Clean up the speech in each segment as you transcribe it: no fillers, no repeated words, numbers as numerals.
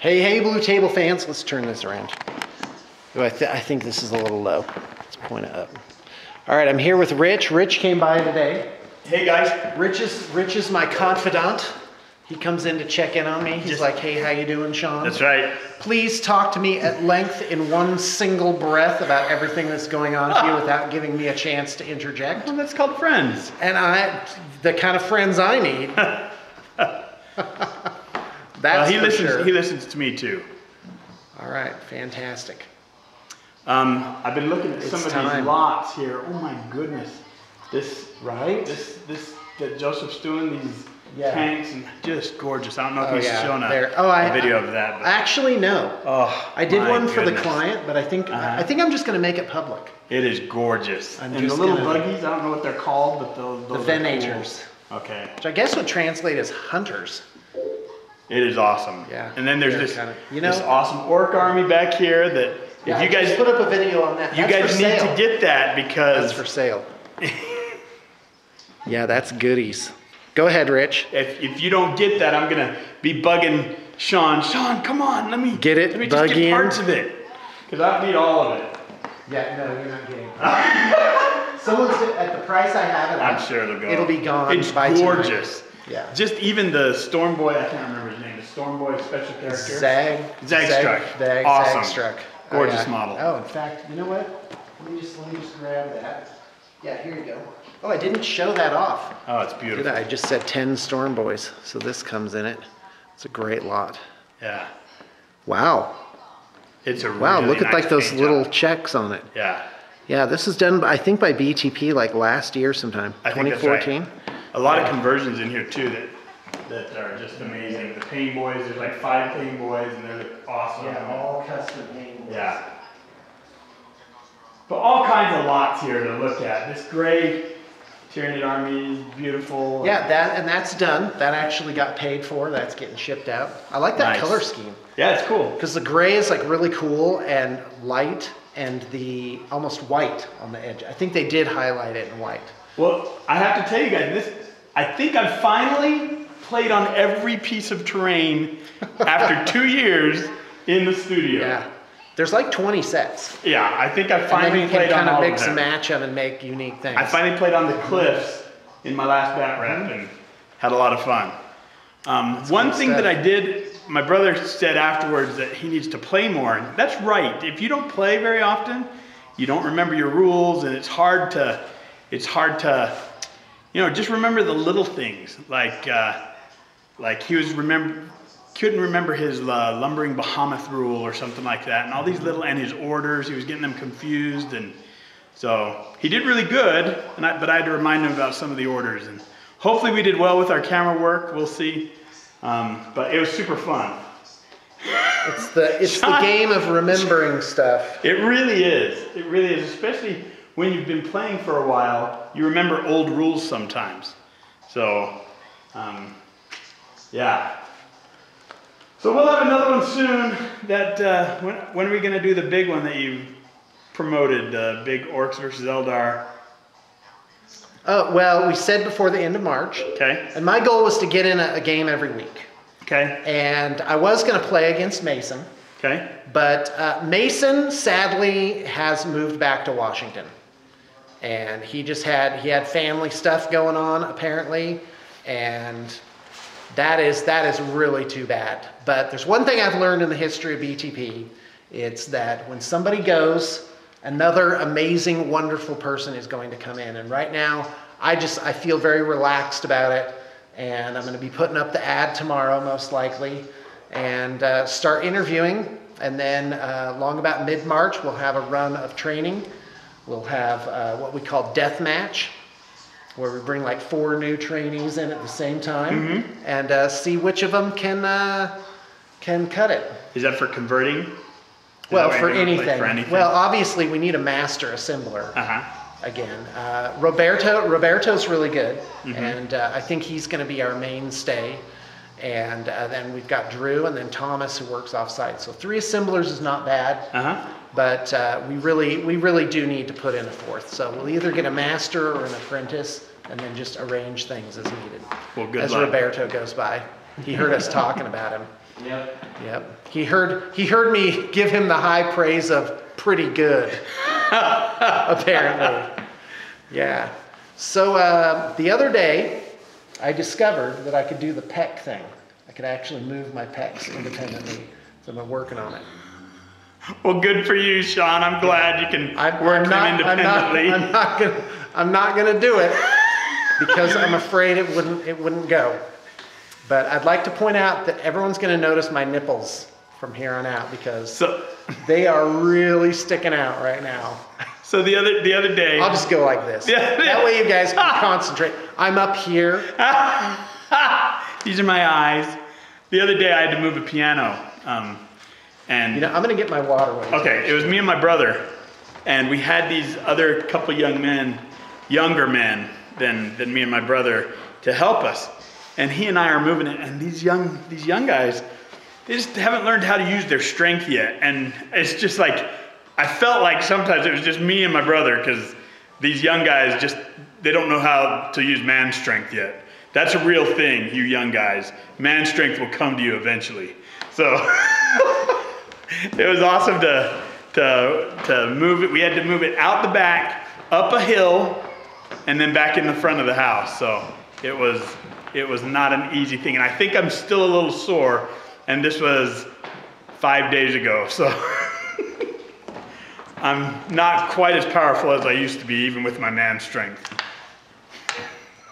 Hey, Blue Table fans, let's turn this around. Oh, I think this is a little low. Let's point it up. All right, I'm here with Rich. Rich came by today. Hey guys. Rich is my confidant. He comes in to check in on me. He's like, hey, how you doing, Shawn? That's right. Please talk to me at length in one single breath about everything that's going on here without giving me a chance to interject. Well, that's called friends. And the kind of friends I need. That's he listens. sure. He listens to me too. All right, fantastic. I've been looking at some of these lots here. Oh my goodness, this that Joseph's doing, these tanks, and just gorgeous. I don't know if he's shown a video of that. But actually, no. Oh, I did one for the client, but I think I'm just going to make it public. It is gorgeous. And the little buggies, I don't know what they're called, but those the venators. Cool. Okay. Which I guess would translate as hunters. It is awesome. Yeah. And then there's this awesome orc army back here that if you guys put up a video on that. You guys need to get that because that's for sale. Yeah, that's goodies. Go ahead, Rich. If you don't get that, I'm gonna be bugging Shawn. Shawn, come on, let me get it. Let me just get parts of it, because I need all of it. Yeah, no, you're not getting it. Someone's at the price I have it. I'm sure it'll go. It'll be gone. It's by gorgeous. Tonight. Yeah. Just even the Storm Boy, I can't remember his name. The Storm Boy special character. Zagstruck. Awesome. Zagstruck. Gorgeous model. Oh, in fact, you know what? Let me just grab that. Yeah, here you go. Oh, I didn't show that off. Oh, it's beautiful. Did I? I just said 10 Storm Boys, so this comes in it. It's a great lot. Yeah. Wow. It's a really look at nice like those little job. Checks on it. Yeah. Yeah, this is done, I think, by BTP like last year sometime. I think 2014. That's right. A lot of conversions in here too that are just amazing. The Pain Boys, there's like 5 Pain Boys, and they're awesome. Yeah, all custom Pain Boys. Yeah. But all kinds of lots here to look at. This gray Tyranid army is beautiful. Yeah, that's done. That actually got paid for. That's getting shipped out. I like that color scheme. Yeah, it's cool. Because the gray is like really cool and light, and the almost white on the edge. I think they did highlight it in white. Well, I have to tell you guys, I think I've finally played on every piece of terrain after 2 years in the studio. Yeah. There's like 20 sets. Yeah, I think I finally played on all of them. And then you can kind of mix and match them and make unique things. I finally played on the cliffs in my last bat rep and had a lot of fun. One thing that I did, my brother said afterwards that he needs to play more. And that's right. If you don't play very often, you don't remember your rules, and it's hard to, just remember the little things. Like he couldn't remember his lumbering behemoth rule or something like that, and all these little, and his orders, he was getting them confused, and so he did really good, but I had to remind him about some of the orders, and hopefully we did well with our camera work, we'll see, but it was super fun. It's the game of remembering stuff. It really is, especially when you've been playing for a while, you remember old rules sometimes, so yeah. So we'll have another one soon. That when are we going to do the big one that you promoted, big Orcs versus Eldar? Well, we said before the end of March. Okay. And my goal was to get in a game every week. Okay. And I was going to play against Mason. Okay. But Mason sadly has moved back to Washington, and he had family stuff going on apparently, and that is really too bad. But there's one thing I've learned in the history of BTP. It's that when somebody goes, another amazing, wonderful person is going to come in. And right now, I feel very relaxed about it. And I'm going to be putting up the ad tomorrow, most likely, and start interviewing. And then along about mid-March, we'll have a run of training. We'll have what we call death match, where we bring like 4 new trainees in at the same time, and see which of them can cut it. Is that for converting? Well, for anything. Well, obviously we need a master assembler. Again, Roberto's really good, and I think he's going to be our mainstay. And then we've got Drew, and then Thomas, who works off-site. So 3 assemblers is not bad, but we really do need to put in a 4th. So we'll either get a master or an apprentice, and then just arrange things as needed. Well, good as luck. Roberto goes by. He heard us talking about him. Yep. He heard me give him the high praise of pretty good, apparently. Yeah. So the other day, I discovered that I could do the pec thing. I could actually move my pecs independently. So I've been working on it. Well, good for you, Shawn. I'm glad you can work them independently. I'm not gonna do it because I'm afraid it wouldn't go. But I'd like to point out that everyone's gonna notice my nipples from here on out because they are really sticking out right now. So the other day, I'll just go like this. Yeah. That way you guys can concentrate. I'm up here. These are my eyes. The other day I had to move a piano. And you know, I'm gonna get my water. Okay, it was me and my brother, and we had these other couple young men, younger men than me and my brother, to help us. And he and I are moving it, and these young guys, they just haven't learned how to use their strength yet. And it's just like, I felt like sometimes it was just me and my brother, because these young guys they don't know how to use man strength yet. That's a real thing, you young guys. Man strength will come to you eventually. So it was awesome to move it. We had to move it out the back, up a hill, and then back in the front of the house. So it was not an easy thing. And I think I'm still a little sore, and this was 5 days ago. So I'm not quite as powerful as I used to be, even with my man strength.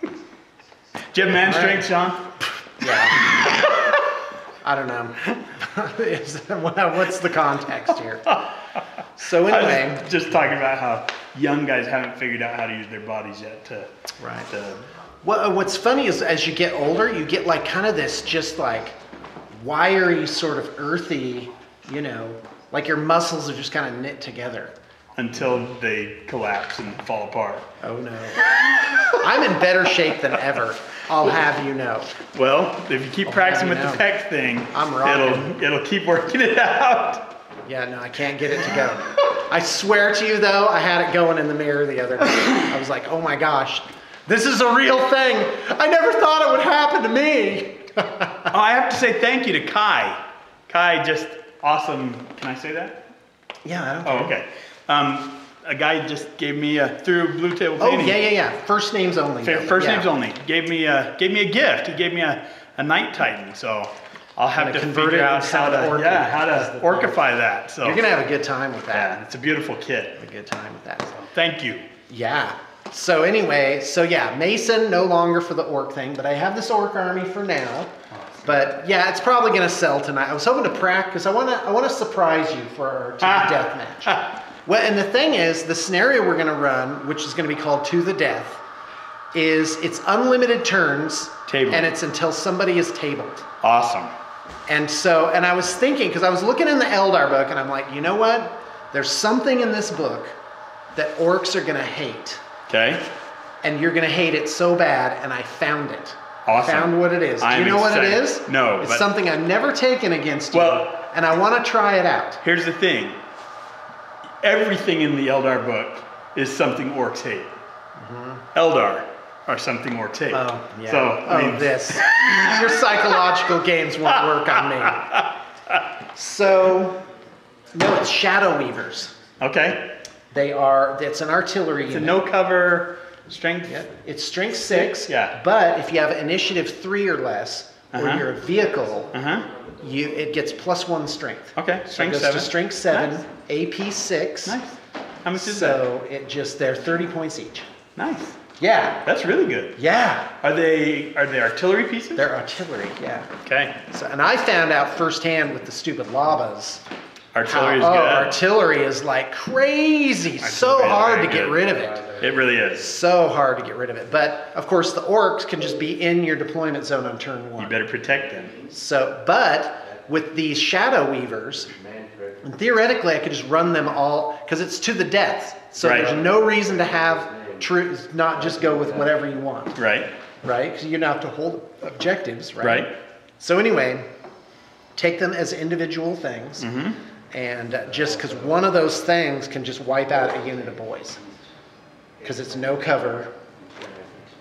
Do you have man strength, Shawn? Yeah. I don't know. What's the context here? So anyway, I was just talking about how young guys haven't figured out how to use their bodies yet. What's funny is as you get older, you get like kind of this just like wiry, sort of earthy, you know, like your muscles are just kind of knit together. Until they collapse and fall apart. Oh no. I'm in better shape than ever, I'll have you know. Well, if you keep practicing with the pec thing, I'm rocking. It'll keep working it out. Yeah, no, I can't get it to go. I swear to you though, I had it going in the mirror the other day. I was like, oh my gosh, this is a real thing. I never thought it would happen to me. Oh, I have to say thank you to Kai. Kai, just awesome. Can I say that? Yeah, I don't care. Oh, okay. A guy just gave me through Blue Table Painting. Oh, yeah. First names only. First names only. Gave me a gift. He gave me a Night Titan. So I'll have to figure out how to orcify that. So you're gonna have a good time with that. Yeah, it's a beautiful kit. A good time with that. So. Thank you. Yeah. So anyway, Mason no longer for the orc thing, but I have this orc army for now. But yeah, it's probably gonna sell tonight. I was hoping to practice. I wanna surprise you for our death match. Well, and the thing is, the scenario we're gonna run, which is gonna be called To the Death, is it's unlimited turns, and it's until somebody is tabled. Awesome. And I was thinking, because I was looking in the Eldar book, and I'm like, you know what? There's something in this book that orcs are gonna hate. Okay. And you're gonna hate it so bad, and I found it. Awesome. I found what it is. Do you know what it is? No. It's something I've never taken against you, and I want to try it out. Here's the thing. Everything in the Eldar book is something orcs hate. Mm-hmm. Eldar are something orcs hate. Oh, yeah. So, I mean, your psychological games won't work on me. So, no, it's Shadow Weavers. Okay. It's an artillery unit. It's a no cover strength. Yeah. It's strength 6. Yeah. But if you have initiative 3 or less, or you're a vehicle, it gets +1 strength. Okay. Strength 7. To strength 7, nice. AP 6. Nice. How much is that? So they're 30 points each. Nice. Yeah. That's really good. Yeah. Are they artillery pieces? They're artillery, yeah. Okay. So, and I found out firsthand with the stupid Labas. Artillery is good. Artillery is like crazy. So hard to get rid of it. It really is. So hard to get rid of it. But of course the orcs can just be in your deployment zone on turn 1. You better protect them. So, but with these Shadow Weavers, and theoretically I could just run them all, because it's to the death. So there's no reason to have not just go with whatever you want. Right. Right? Because you don't have to hold objectives, right? Right. So anyway, take them as individual things. Mm-hmm. And just because one of those things can just wipe out a unit of boys. Because it's no cover,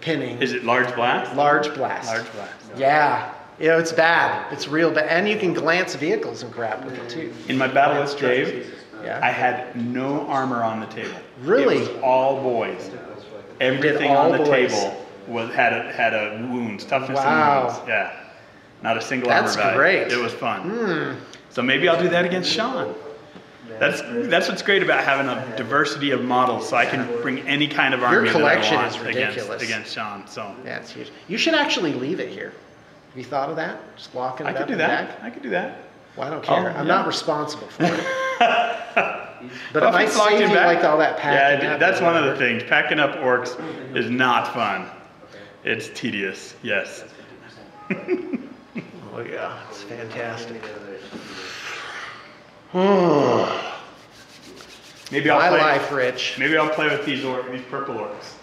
pinning. Is it large blast? Large blast. Large blast. Yeah. You know, it's bad. It's real bad. And you can glance vehicles and crap with it too. In my battle with Dave, Yeah. I had no armor on the table. Really? It was all boys. Everything all on the boys. table had a wounds, toughness Wow. and wounds. Yeah. Not a single That's armor value. great. It was fun. So maybe I'll do that against Shawn. That's what's great about having a diversity of models, so I can bring any kind of army Your collection that I want is ridiculous. against Shawn. So Yeah, it's huge. You should actually leave it here. Have you thought of that? Just walking it I up could do and that. back? I could do that. Well, I don't care. I'm yeah. not responsible for it. But Well, it might if it's locked save in you back- like all that packing Yeah, up that's or one of the whatever. things. Packing up orcs is not fun. It's tedious. Yes. Oh yeah, it's fantastic. Maybe I'll My play. life, Rich. Maybe I'll play with these purple orcs.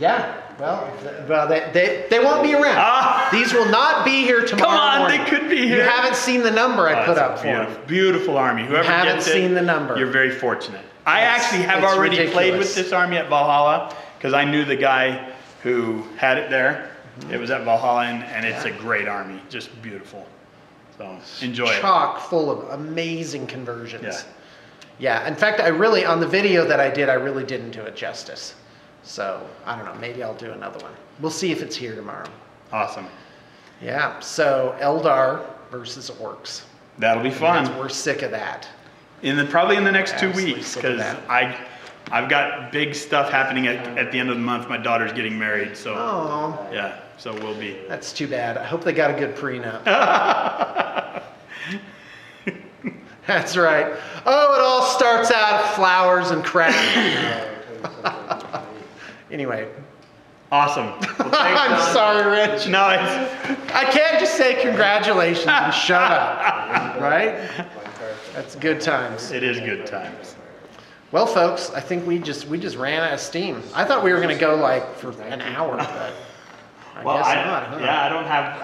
Yeah. Well, they won't be around. Ah! These will not be here tomorrow Come on, morning. they could be here. You haven't seen the number I put That's up a for beautiful, them. beautiful army. Whoever haven't gets seen it, the number. You're very fortunate. I It's- actually have it's already played ridiculous. with this army at Valhalla because I knew the guy who had it there. It was at Valhalla, and it's a great army. Just beautiful. So enjoy it. Chock full of amazing conversions. Yeah. Yeah, in fact, on the video that I did, I really didn't do it justice. So, I don't know, maybe I'll do another one. We'll see if it's here tomorrow. Awesome. Yeah, so Eldar versus Orcs. That'll be fun. We're sick of that. Probably in the next 2 Absolutely weeks, sick of because that. I've got big stuff happening at the end of the month. My daughter's getting married, so Oh, yeah, so we'll be. that's too bad. I hope they got a good prenup. That's right. Oh, it all starts out flowers and crap. Anyway. Awesome. Well, thanks, I'm Shawn. sorry, Rich. No, it's I can't just say congratulations and shut up, right? That's good times. it is good times. Well, folks, I think we just ran out of steam. I thought we were going to go like for an hour, but I Well, guess not, huh? yeah, I don't have.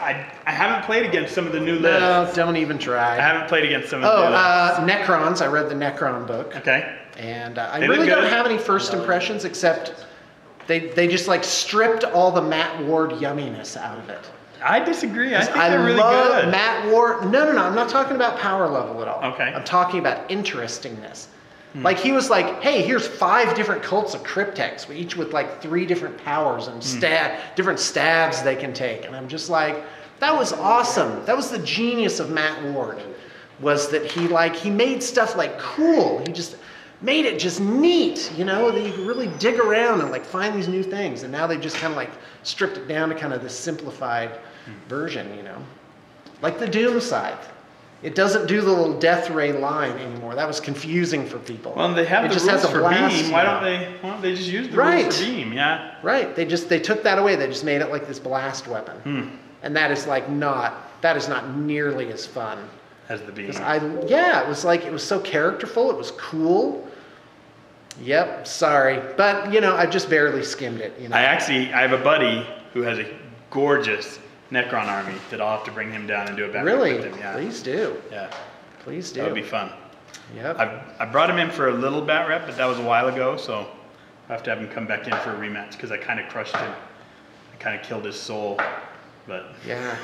I haven't played against some of the new lists. No, don't even I try. haven't played against some of the new lists. Necrons. I read the Necron book. Okay. And I They look really don't good. have any first impressions except they just like stripped all the Matt Ward yumminess out of it. I disagree. I think I they're really love good. Matt Ward. No. I'm not talking about power level at all. Okay. I'm talking about interestingness. Like he was like, hey, here's 5 different cults of Cryptex, each with like 3 different powers and different stabs they can take. And I'm just like, that was awesome. That was the genius of Matt Ward, was that he made stuff like cool. He just made it just neat, you know, that you could really dig around and like find these new things. And now they just kind of like stripped it down to kind of this simplified version, you know, like the Doom Scythe. It doesn't do the little death ray line anymore. That was confusing for people. Well, they have it the just rules has a for blast, beam. Why don't they just use the Right. rules for beam? Yeah. Right. They took that away. They just made it like this blast weapon. And that is not nearly as fun. As the beam. It was so characterful. It was cool. Yep, sorry. But, you know, I just barely skimmed it, you know. I have a buddy who has a gorgeous Necron army that I'll have to bring him down and do a battle Really? with him. Yeah. Please do. Yeah. Please do. That would be fun. Yep. I brought him in for a little bat rep, but that was a while ago, so I have to have him come back in for a rematch because I kind of crushed him. I kind of killed his soul, but Yeah.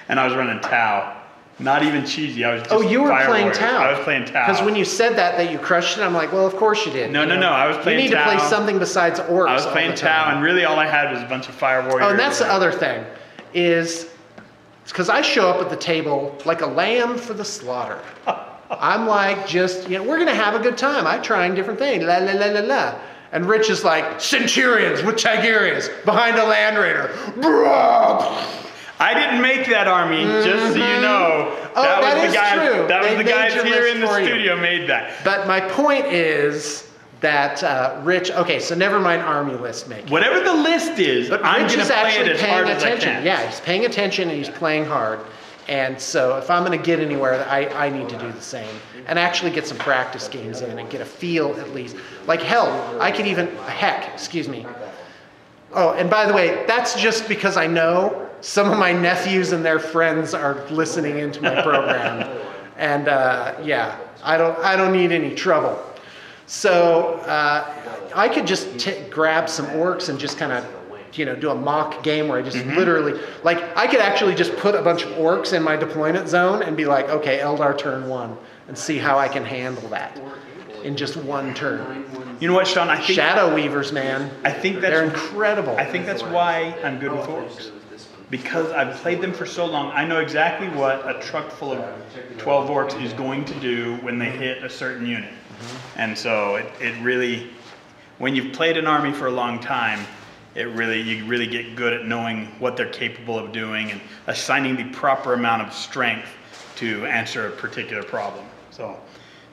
and I was running Tau. Not even cheesy. I was just You were Fire playing Warriors. Tau. I was playing Tau. Because when you said that you crushed it, I'm like, well, of course you did. No, you no, know? no, I was playing You need to Tau. play something besides orcs. I was all playing the Tau, time. and really all I had was a bunch of Fire Warriors. Oh, and that's the other thing, is it's because I show up at the table like a lamb for the slaughter. I'm like, just, you know, we're going to have a good time. I'm trying different things. La, la, la, la, la. And Rich is like, Centurions with Tigerius behind a Land Raider. Bro! I didn't make that army, just so you know. Oh, that was is the guy, true. That They was the made guys your here list in the for you. studio made that. But my point is that Rich, okay, so never mind army list making. Whatever the list is, But I'm Rich going is to play actually it as paying hard as I attention. can. Yeah, he's paying attention and he's playing hard. And so if I'm going to get anywhere, I need to do the same. And actually get some practice games in and get a feel at least. Like hell, I could even, excuse me. Oh, and by the way, that's just because I know some of my nephews and their friends are listening into my program. And yeah, I don't need any trouble. So I could just grab some orcs and just kind of you know, do a mock game where I just literally, like, I could actually just put a bunch of orcs in my deployment zone and be like, okay, Eldar turn 1, and see how I can handle that in just 1 turn. You know what, Shawn? I think Shadow Weavers, man. I think they're incredible. I think that's why I'm good with orcs. Because I've played them for so long, I know exactly what a truck full of 12 orcs is going to do when they hit a certain unit. And so it really, when you've played an army for a long time, you really get good at knowing what they're capable of doing and assigning the proper amount of strength to answer a particular problem. So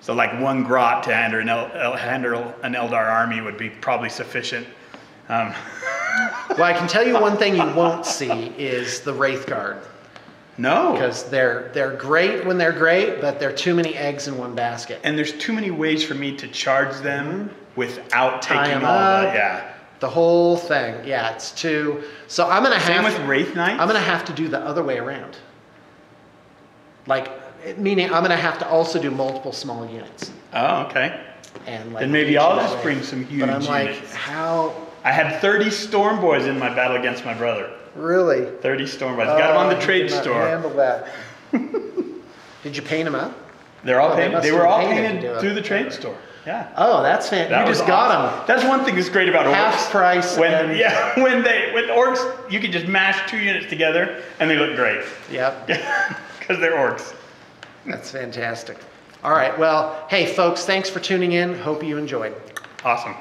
like 1 grot to handle an Eldar army would be probably sufficient. Well, I can tell you one thing you won't see is the Wraith Guard. No. Because they're great when they're great, but they're too many eggs in one basket. And there's too many ways for me to charge them without taking all up, that. the whole thing. Yeah, it's too. So I'm gonna Same with Wraith Knights? I'm gonna have to do the other way around. Like, meaning I'm gonna have to also do multiple small units. Oh, okay. And like, then maybe I'll just bring some huge But I'm like, units. how? I had 30 Storm Boys in my battle against my brother. Really? 30 Storm Boys. Got them on the trade cannot store. Handle that. Did you paint them up? They're all painted. They were all painted to through the trade store. Yeah. Oh, that's fantastic. You just got them. That's one thing that's great about orcs. Half price. When orcs, you can just mash 2 units together and they look great. Yep. Because they're orcs. That's fantastic. All right. Well, hey, folks, thanks for tuning in. Hope you enjoyed. Awesome.